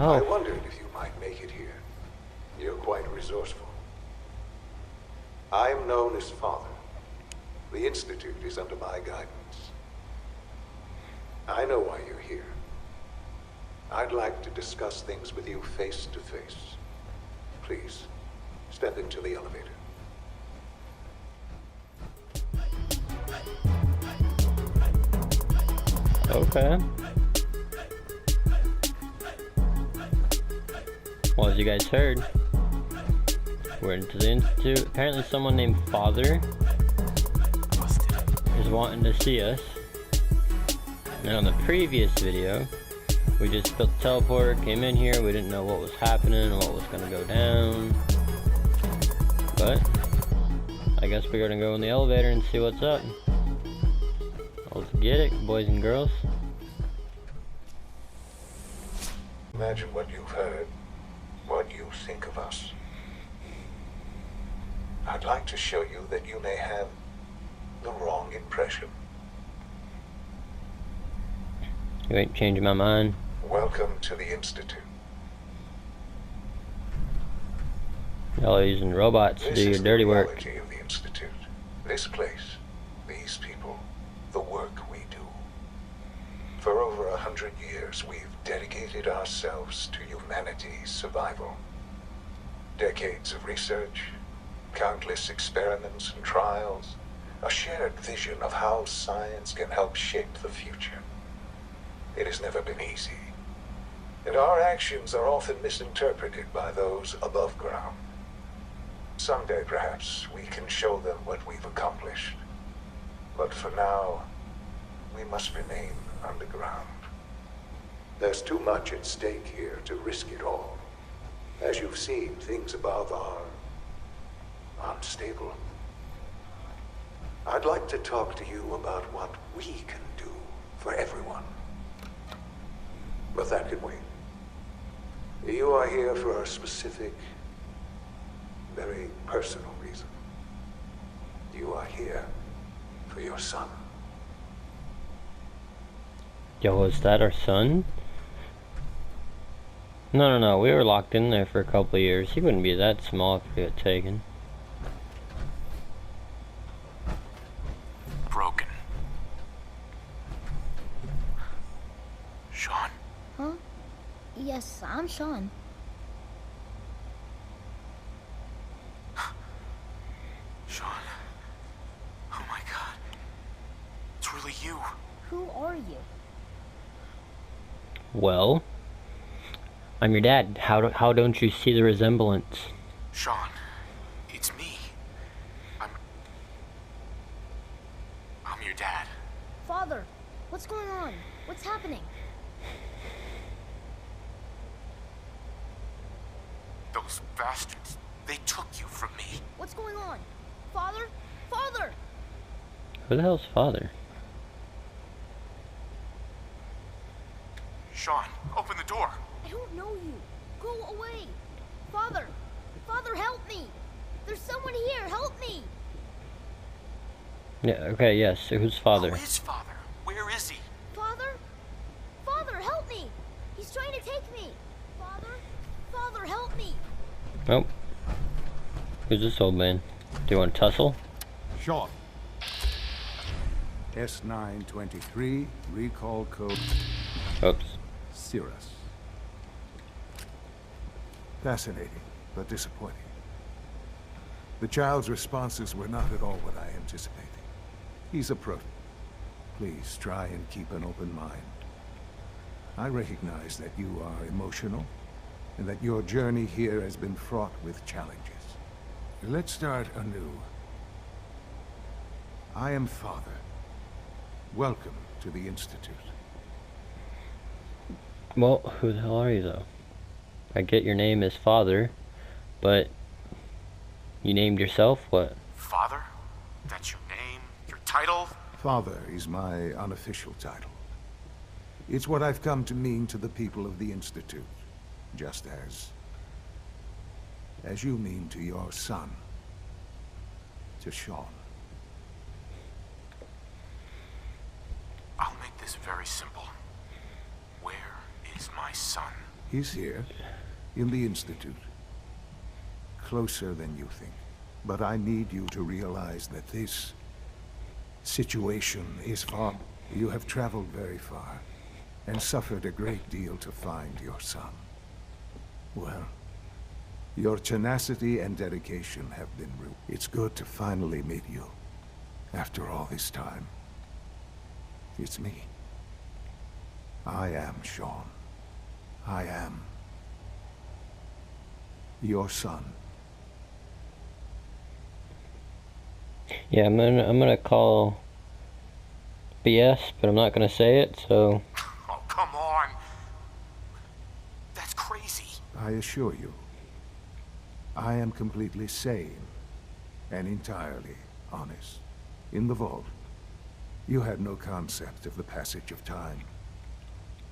Oh. I wondered if you might make it here. You're quite resourceful. I am known as Father. The Institute is under my guidance. I know why you're here. I'd like to discuss things with you face to face. Please, step into the elevator. Okay. Well, as you guys heard, we're into the Institute. Apparently someone named Father is wanting to see us. And on the previous video, we just built the teleporter, came in here, we didn't know what was happening, what was going to go down. But I guess we're going to go in the elevator and see what's up. Let's get it, boys and girls. Imagine what you've heard, what you think of us. I'd like to show you that you may have the wrong impression. You ain't changing my mind. Welcome to the Institute. Y'all are using robots to do your dirty work. This is the reality of the Institute. This place, these people, the work we do. For over 100 years, we've dedicated ourselves to humanity's survival. Decades of research, countless experiments and trials, a shared vision of how science can help shape the future. It has never been easy, and our actions are often misinterpreted by those above ground. Someday, perhaps, we can show them what we've accomplished. But for now, we must remain underground. There's too much at stake here to risk it all. As you've seen, things above are unstable. I'd like to talk to you about what we can do for everyone. But that can wait. You are here for a specific, very personal reason. You are here for your son. Yo, is that our son? No, we were locked in there for a couple of years. He wouldn't be that small if he got taken. Broken. Sean? Huh? Yes, I'm Sean. Sean. Oh my god. It's really you. Who are you? Well, I'm your dad. How don't you see the resemblance? Sean, it's me. I'm your dad. Father, what's going on? What's happening? Those bastards, they took you from me. What's going on? Father? Father! Who the hell's Father? Sean, open the door. I don't know you. Go away. Father! Father, help me! There's someone here, help me! Yeah, okay, yes. So who's Father? Who is Father? Where is he? Father? Father, help me! He's trying to take me! Father? Father, help me! Nope. Who's this old man? Do you want to tussle? Sean. S923, recall code Oops. Cirrus. Fascinating, but disappointing. The child's responses were not at all what I anticipated. He's a prototype. Please try and keep an open mind. I recognize that you are emotional, and that your journey here has been fraught with challenges. Let's start anew. I am Father. Welcome to the Institute. Well, who the hell are you, though? I get your name is Father, but you named yourself what? Father? That's your name? Your title? Father is my unofficial title. It's what I've come to mean to the people of the Institute, just as you mean to your son, to Sean. I'll make this very simple. Where is my son? He's here, in the Institute. Closer than you think. But I need you to realize that this situation is far. You have traveled very far, and suffered a great deal to find your son. Well, your tenacity and dedication have been ruined. It's good to finally meet you, after all this time. It's me. I am Sean. I am your son. Yeah, I'm gonna call BS, but I'm not gonna say it, so... Oh, come on. That's crazy. I assure you, I am completely sane and entirely honest. In the vault, you had no concept of the passage of time.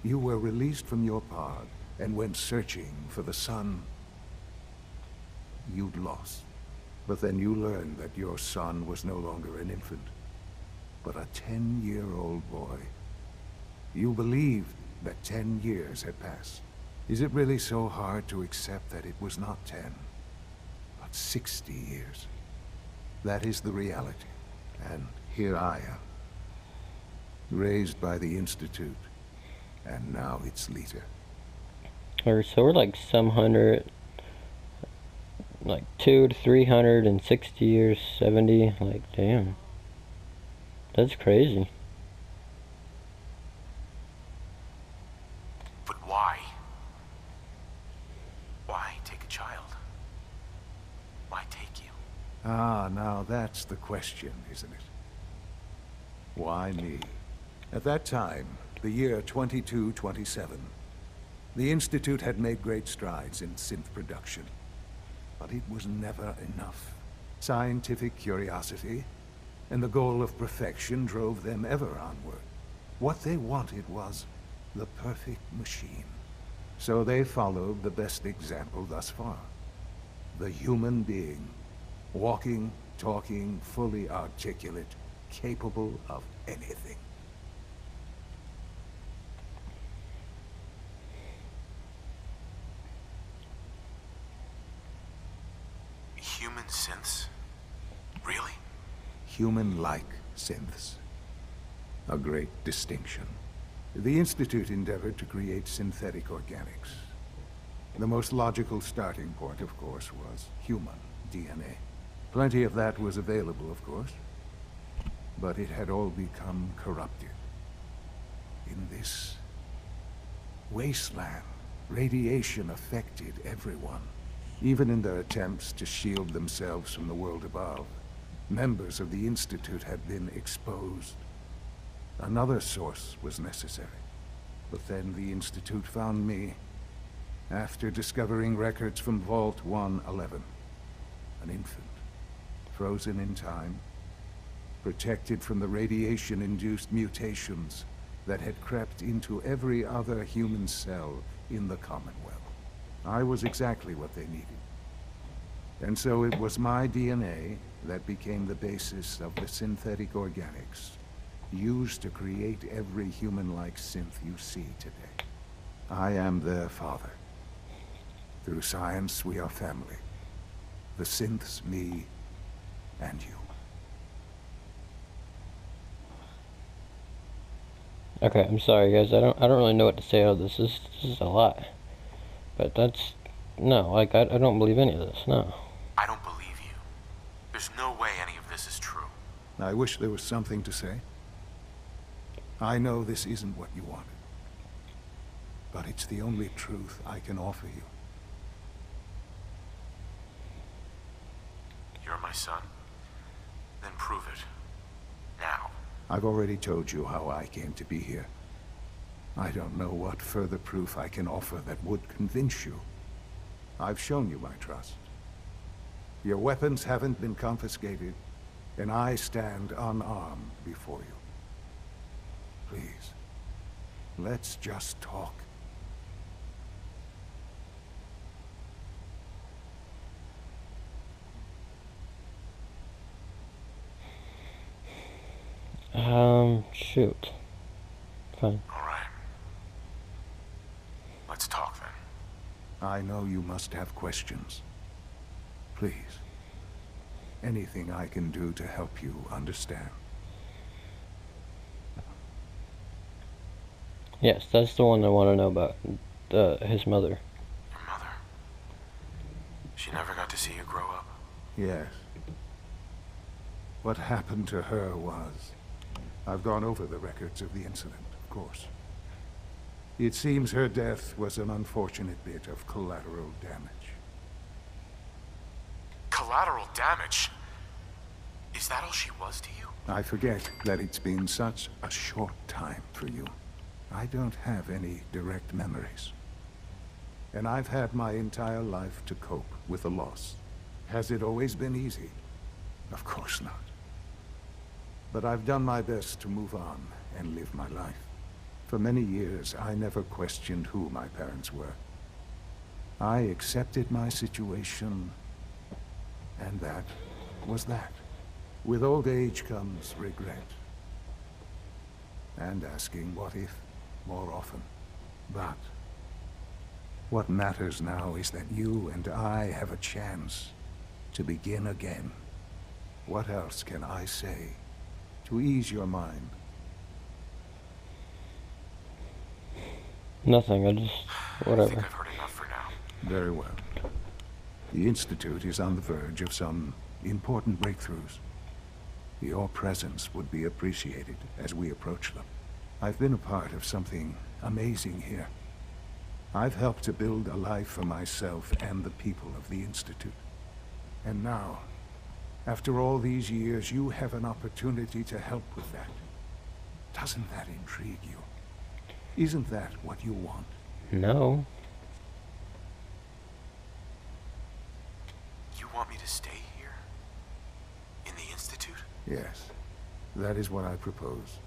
You were released from your pod and went searching for the son you'd lost. But then you learned that your son was no longer an infant, but a 10-year-old boy. You believed that 10 years had passed. Is it really so hard to accept that it was not 10, but 60 years? That is the reality. And here I am, raised by the Institute, and now its leader. Or so we're like some hundred, like 200 to 360 years, 70, like damn. That's crazy. But why? Why take a child? Why take you? Ah, now that's the question, isn't it? Why me? At that time, the year 2227, the Institute had made great strides in synth production. But it was never enough. Scientific curiosity and the goal of perfection drove them ever onward. What they wanted was the perfect machine. So they followed the best example thus far. The human being. Walking, talking, fully articulate, capable of anything. Human synths? Really? Human-like synths. A great distinction. The Institute endeavored to create synthetic organics. The most logical starting point, of course, was human DNA. Plenty of that was available, of course, but it had all become corrupted. In this wasteland, radiation affected everyone. Even in their attempts to shield themselves from the world above, members of the Institute had been exposed. Another source was necessary. But then the Institute found me, after discovering records from Vault 111. An infant, frozen in time, protected from the radiation-induced mutations that had crept into every other human cell in the Commonwealth. I was exactly what they needed. And so it was my DNA that became the basis of the synthetic organics used to create every human-like synth you see today. I am their father. Through science, we are family. The synths, me, and you. Okay, I'm sorry guys, I don't really know what to say out of this. This is a lot. But that's... no, like, I don't believe any of this, no. I don't believe you. There's no way any of this is true. I wish there was something to say. I know this isn't what you wanted. But it's the only truth I can offer you. You're my son? Then prove it. Now. I've already told you how I came to be here. I don't know what further proof I can offer that would convince you. I've shown you my trust. Your weapons haven't been confiscated, and I stand unarmed before you. Please, let's just talk. Shoot. Fine. All right. Let's talk then. I know you must have questions. Please, anything I can do to help you understand. Yes, that's the one I want to know about. His mother. Your mother. She never got to see you grow up. Yes. What happened to her was... I've gone over the records of the incident, of course. It seems her death was an unfortunate bit of collateral damage. Collateral damage? Is that all she was to you? I forget that it's been such a short time for you. I don't have any direct memories. And I've had my entire life to cope with the loss. Has it always been easy? Of course not. But I've done my best to move on and live my life. For many years, I never questioned who my parents were. I accepted my situation, and that was that. With old age comes regret. And asking what if more often. But what matters now is that you and I have a chance to begin again. What else can I say to ease your mind? Nothing, I just... I whatever. think I've heard enough for now. Very well. The Institute is on the verge of some important breakthroughs. Your presence would be appreciated as we approach them. I've been a part of something amazing here. I've helped to build a life for myself and the people of the Institute. And now, after all these years, you have an opportunity to help with that. Doesn't that intrigue you? Isn't that what you want? No. You want me to stay here? In the Institute? Yes, that is what I propose.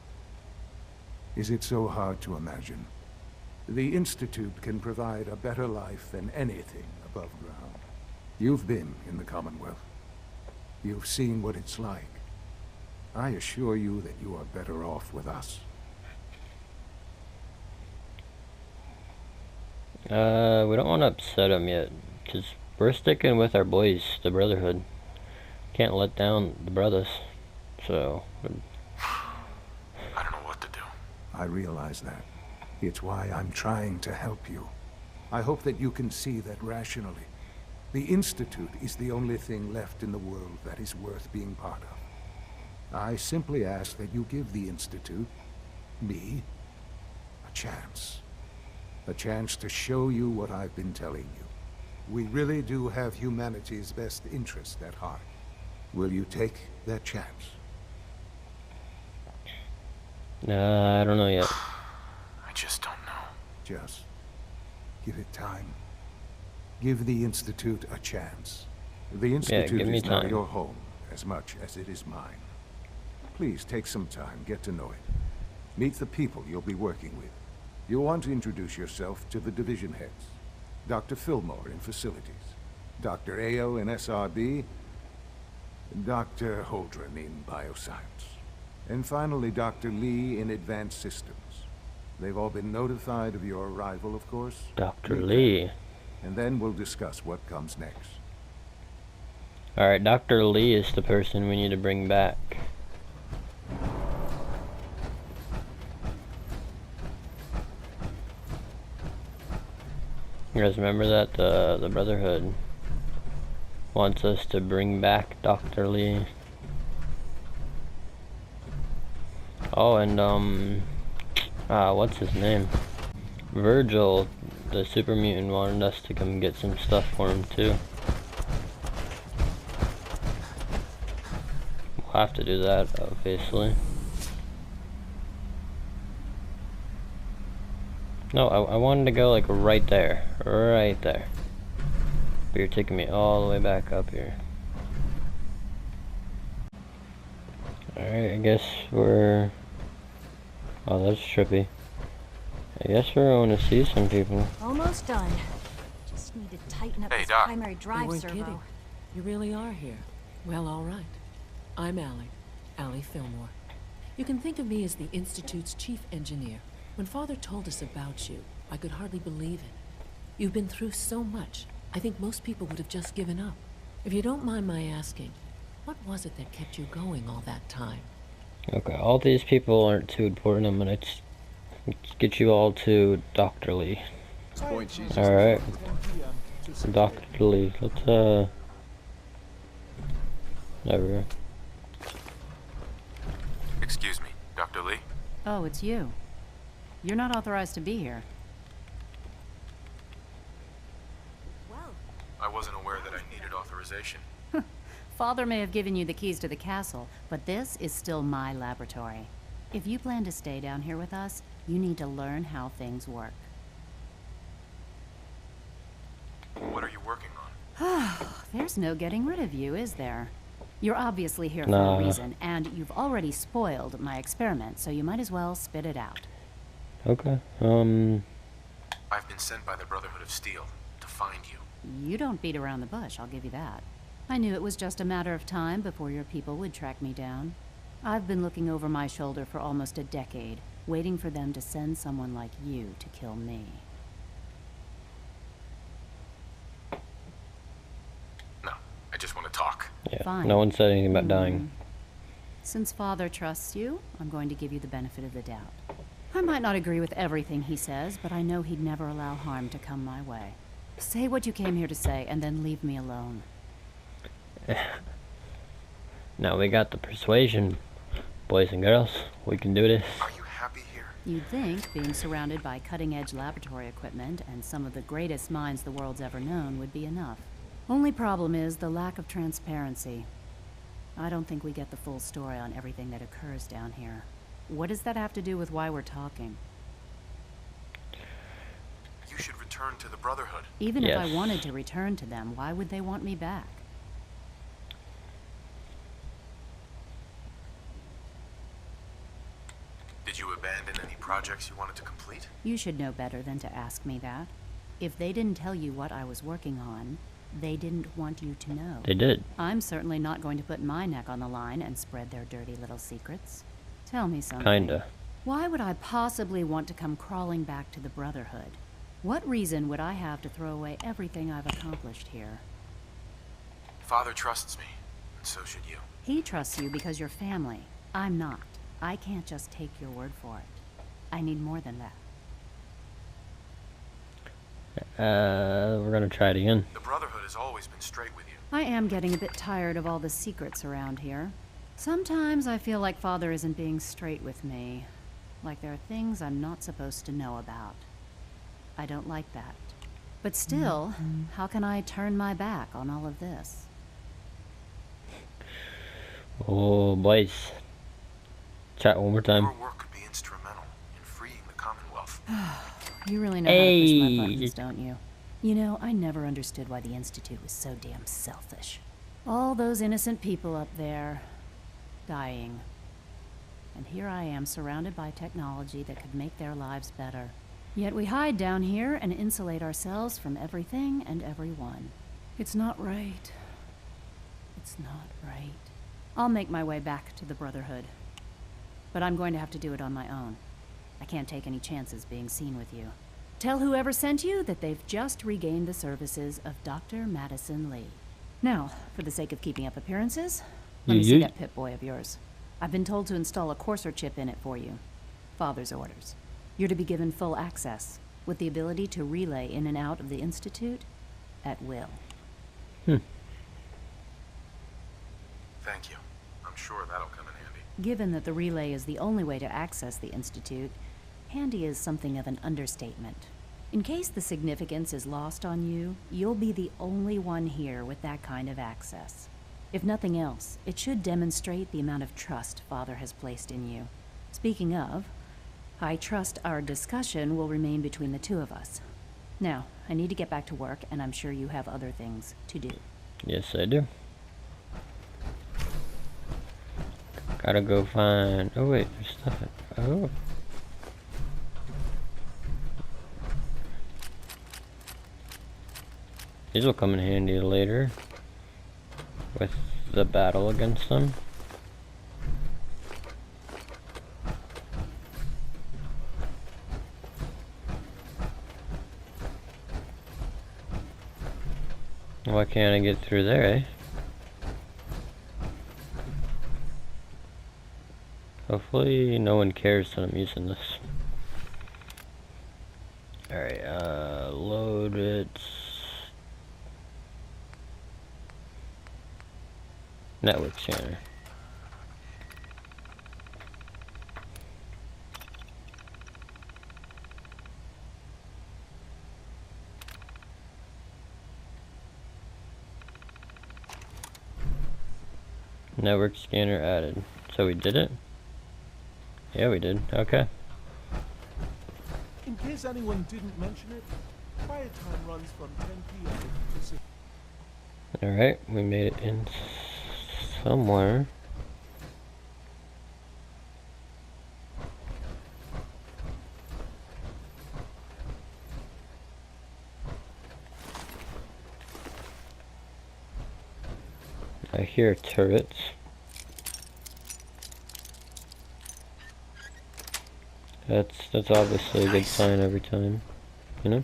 Is it so hard to imagine? The Institute can provide a better life than anything above ground. You've been in the Commonwealth. You've seen what it's like. I assure you that you are better off with us. We don't want to upset him yet, because we're sticking with our boys, the Brotherhood. Can't let down the brothers, so... I don't know what to do. I realize that. It's why I'm trying to help you. I hope that you can see that rationally. The Institute is the only thing left in the world that is worth being part of. I simply ask that you give the Institute, me, a chance. A chance to show you what I've been telling you. We really do have humanity's best interest at heart. Will you take that chance? I don't know yet. I just don't know. Just give it time. Give the Institute a chance. The Institute give me is now time. your home as much as it is mine. Please take some time, get to know it. Meet the people you'll be working with. You'll want to introduce yourself to the division heads. Dr. Fillmore in facilities, Dr. Ayo in SRB, Dr. Holdren in bioscience, and finally Dr. Lee in advanced systems. They've all been notified of your arrival, of course. Dr. Meet them, Lee. and then we'll discuss what comes next. Alright, Dr. Lee is the person we need to bring back. You guys remember that? The Brotherhood wants us to bring back Dr. Lee. Oh, and what's his name? Virgil, the super mutant, wanted us to come get some stuff for him too. We'll have to do that, obviously. No, I wanted to go like right there. Right there. But you're taking me all the way back up here. Alright, I guess we're... Oh, that's trippy. I guess we're going to see some people. Almost done. Just need to tighten up Hey, this Doc. primary drive You weren't servo. kidding. You really are here. Well, all right. I'm Allie Fillmore. You can think of me as the Institute's chief engineer. When Father told us about you, I could hardly believe it. You've been through so much. I think most people would have just given up. If you don't mind my asking, what was it that kept you going all that time? Okay, all these people aren't too important. I'm gonna get you all to Dr. Lee. Alright. Dr. Lee. Let's, there we go. Excuse me, Dr. Lee? Oh, it's you. You're not authorized to be here. I wasn't aware that I needed authorization. Father may have given you the keys to the castle, but this is still my laboratory. If you plan to stay down here with us, you need to learn how things work. What are you working on? There's no getting rid of you, is there? You're obviously here for Nah. a reason, and you've already spoiled my experiment, so you might as well spit it out. Okay, I've been sent by the Brotherhood of Steel to find you. You don't beat around the bush, I'll give you that. I knew it was just a matter of time before your people would track me down. I've been looking over my shoulder for almost a decade, waiting for them to send someone like you to kill me. No, I just want to talk. yeah. Fine. No one said anything about dying. Since Father trusts you, I'm going to give you the benefit of the doubt. I might not agree with everything he says, but I know he'd never allow harm to come my way. Say what you came here to say, and then leave me alone. Now we got the persuasion, boys and girls. We can do this. Are you happy here? You'd think being surrounded by cutting-edge laboratory equipment and some of the greatest minds the world's ever known would be enough. Only problem is the lack of transparency. I don't think we get the full story on everything that occurs down here. What does that have to do with why we're talking? You should return to the Brotherhood. Even if I Yes. wanted to return to them, why would they want me back? Did you abandon any projects you wanted to complete? You should know better than to ask me that. If they didn't tell you what I was working on, they didn't want you to know. They did. I'm certainly not going to put my neck on the line and spread their dirty little secrets. Tell me something. Kinda. Why would I possibly want to come crawling back to the Brotherhood? What reason would I have to throw away everything I've accomplished here? Father trusts me, and so should you. He trusts you because you're family. I'm not. I can't just take your word for it. I need more than that. We're gonna try it again. The Brotherhood has always been straight with you. I am getting a bit tired of all the secrets around here. Sometimes I feel like Father isn't being straight with me. Like there are things I'm not supposed to know about. I don't like that. But still, how can I turn my back on all of this? Oh, boys. Chat one more time. Your work could be instrumental in freeing the Commonwealth. You really know how to push my Hey. buttons, don't you? You know, I never understood why the Institute was so damn selfish. All those innocent people up there, dying. And here I am, surrounded by technology that could make their lives better. Yet we hide down here and insulate ourselves from everything and everyone. It's not right. It's not right. I'll make my way back to the Brotherhood. But I'm going to have to do it on my own. I can't take any chances being seen with you. Tell whoever sent you that they've just regained the services of Dr. Madison Lee. Now, for the sake of keeping up appearances, let me see that Pip-Boy of yours. I've been told to install a courser chip in it for you. Father's orders. You're to be given full access, with the ability to relay in and out of the Institute at will. Thank you. I'm sure that'll come in handy. Given that the relay is the only way to access the Institute, handy is something of an understatement. In case the significance is lost on you, you'll be the only one here with that kind of access. If nothing else, it should demonstrate the amount of trust Father has placed in you. Speaking of, I trust our discussion will remain between the two of us. Now, I need to get back to work, and I'm sure you have other things to do. Yes, I do. Gotta go find. Oh wait, there's stuff. Oh. These will come in handy later with the battle against them. Why can't I get through there, eh? Hopefully no one cares that I'm using this. Alright, load it. Network scanner. Network scanner added. So we did it? Yeah, we did. Okay. In case anyone didn't mention it, quiet time runs from 10 p.m. to 6. Alright, we made it in somewhere. I hear turrets. That's obviously a good sign every time, you know?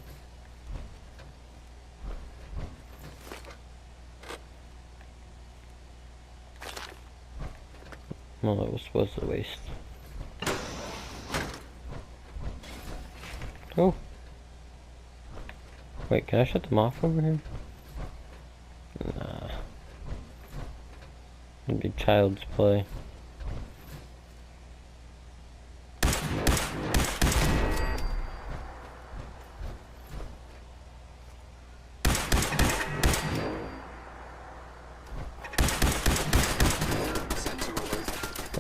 Well, that was a waste. Oh. Wait, can I shut them off over here? Nah. It'd be child's play.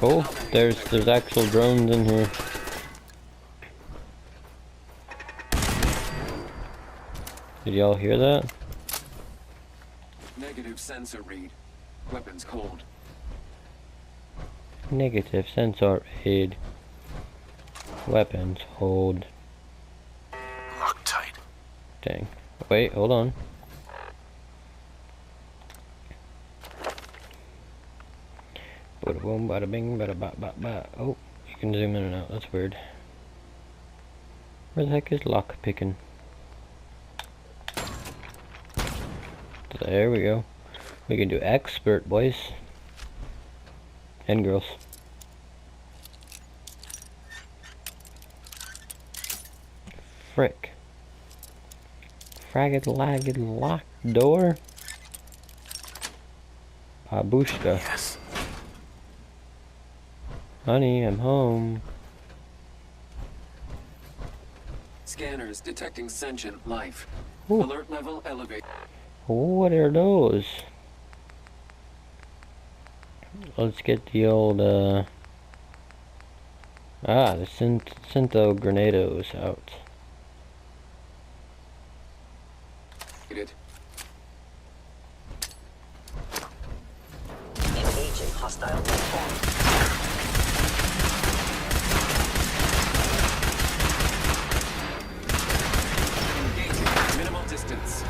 Oh, there's actual drones in here. Did y'all hear that? Negative sensor read. Weapons cold. Negative sensor read. Weapons hold. Lock tight. Dang. Wait, hold on. Bada boom, bada bing, bada ba ba ba. Oh, you can zoom in and out. That's weird. Where the heck is lock picking? There we go. We can do expert, boys and girls. Frick. Fragged lagged locked door. Babushka. Yes. Honey, I'm home. Scanners detecting sentient life. Ooh. Alert level elevated. What are those? Let's get the old, the Syntho Grenados out. Engaging hostile platform. Engaging minimal distance.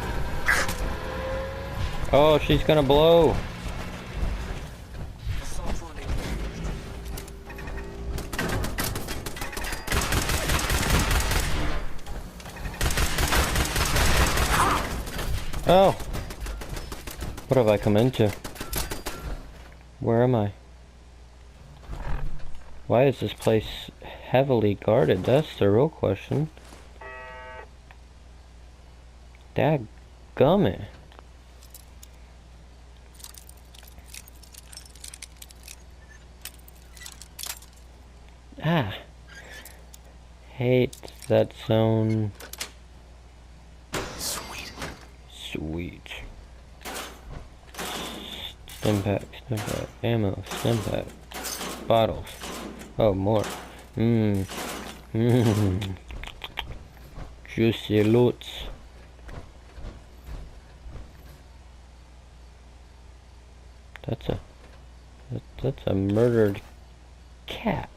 Oh, she's gonna blow. Oh. What have I come into? Where am I? Why is this place heavily guarded? That's the real question. Dadgummit. Ah. Hate that zone. Sweet. Stim pack, ammo, stim pack, bottles. Oh, more. Juicy loots. That's a murdered cat.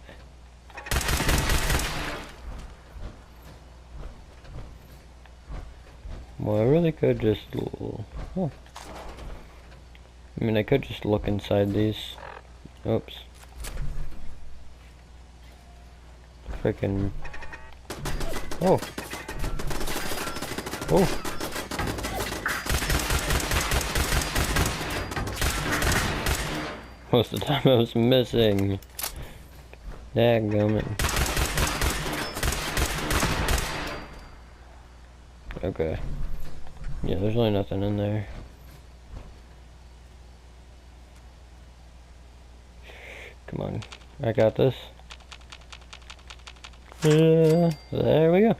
Well, I really could just... Oh. I mean, I could just look inside these. Oops. Frickin'... Oh. Oh. Most of the time I was missing. Dadgummit. Okay. Yeah, there's really nothing in there. Come on. I got this. There we go.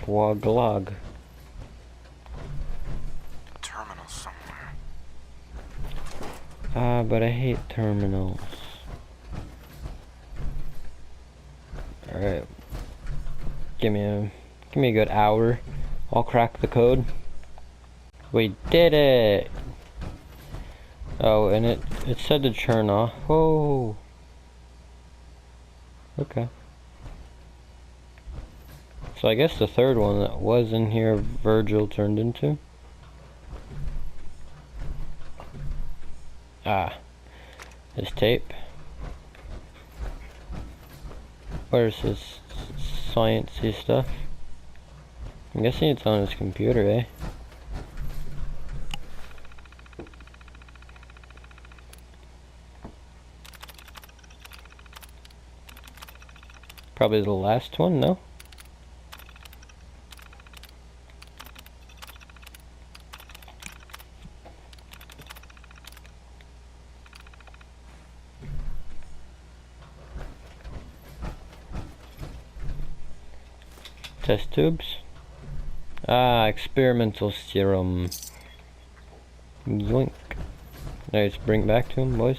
Vloglog. Terminal somewhere. Ah, but I hate terminals. Alright. Give me a good hour. I'll crack the code. We did it! Oh, and it said to turn off. Whoa. Okay. So I guess the third one that was in here, Virgil turned into. Ah. His tape. Where's his sciencey stuff? I'm guessing it's on his computer, eh? Probably the last one, no? Test tubes. Ah, experimental serum. Yoink. Let's bring it back to him, boys.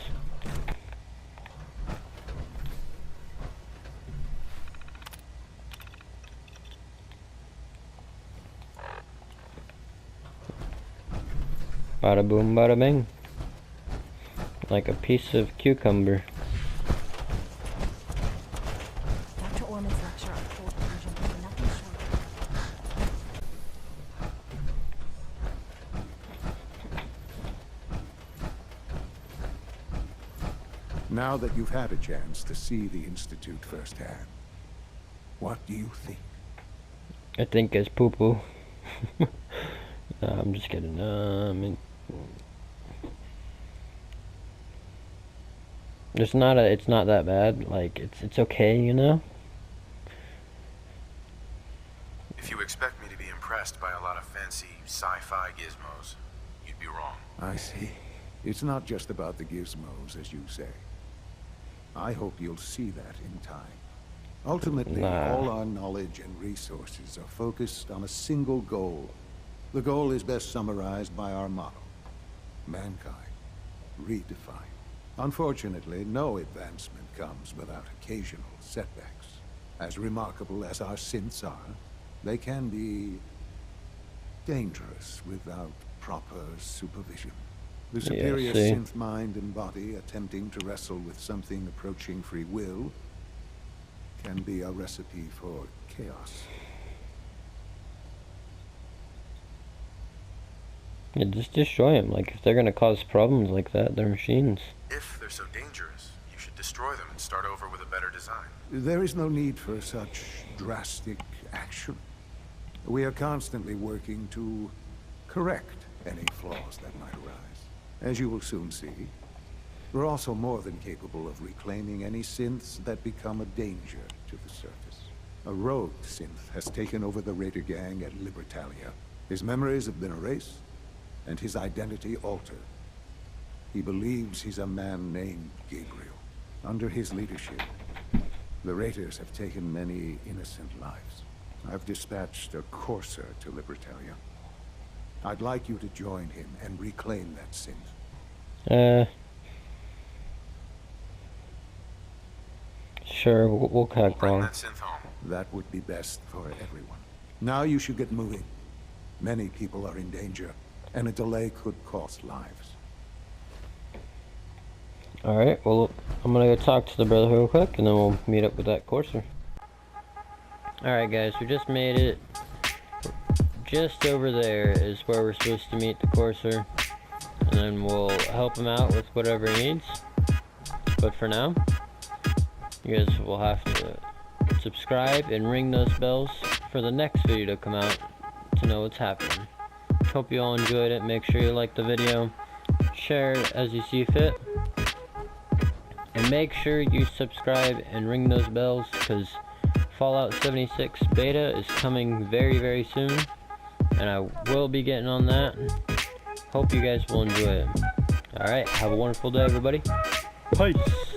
Bada boom, bada bing. Like a piece of cucumber. Dr. Orman's lecture on cold fusion can be nothing short. Now that you've had a chance to see the Institute firsthand, what do you think? I think it's poo-poo. No, I'm just kidding. It's not that bad. Like it's okay, you know. If you expect me to be impressed by a lot of fancy sci-fi gizmos, you'd be wrong. I see. It's not just about the gizmos, as you say. I hope you'll see that in time. Ultimately, all our knowledge and resources are focused on a single goal. The goal is best summarized by our motto: mankind, redefined. Unfortunately, no advancement comes without occasional setbacks. As remarkable as our synths are, they can be dangerous without proper supervision. The superior synth mind and body attempting to wrestle with something approaching free will can be a recipe for chaos. Yeah, just destroy them. Like, if they're gonna cause problems like that, they're machines. If they're so dangerous, you should destroy them and start over with a better design. There is no need for such drastic action. We are constantly working to correct any flaws that might arise. As you will soon see, we're also more than capable of reclaiming any synths that become a danger to the surface. A rogue synth has taken over the Raider gang at Libertalia. His memories have been erased, and his identity altered. He believes he's a man named Gabriel. Under his leadership, the Raiders have taken many innocent lives. I've dispatched a courser to Libertalia. I'd like you to join him and reclaim that synth. Sure, we'll cut Bring that synth home. That would be best for everyone. Now you should get moving. Many people are in danger, and a delay could cost lives. Alright, well, I'm gonna go talk to the brother real quick, and then we'll meet up with that courser. Alright guys, we just made it. Just over there is where we're supposed to meet the courser, and then we'll help him out with whatever he needs. But for now, you guys will have to subscribe and ring those bells for the next video to come out to know what's happening. Hope you all enjoyed it. Make sure you like the video, share it as you see fit, And make sure you subscribe and ring those bells, because Fallout 76 beta is coming very, very soon. And I will be getting on that. Hope you guys will enjoy it. Alright, have a wonderful day, everybody. Peace!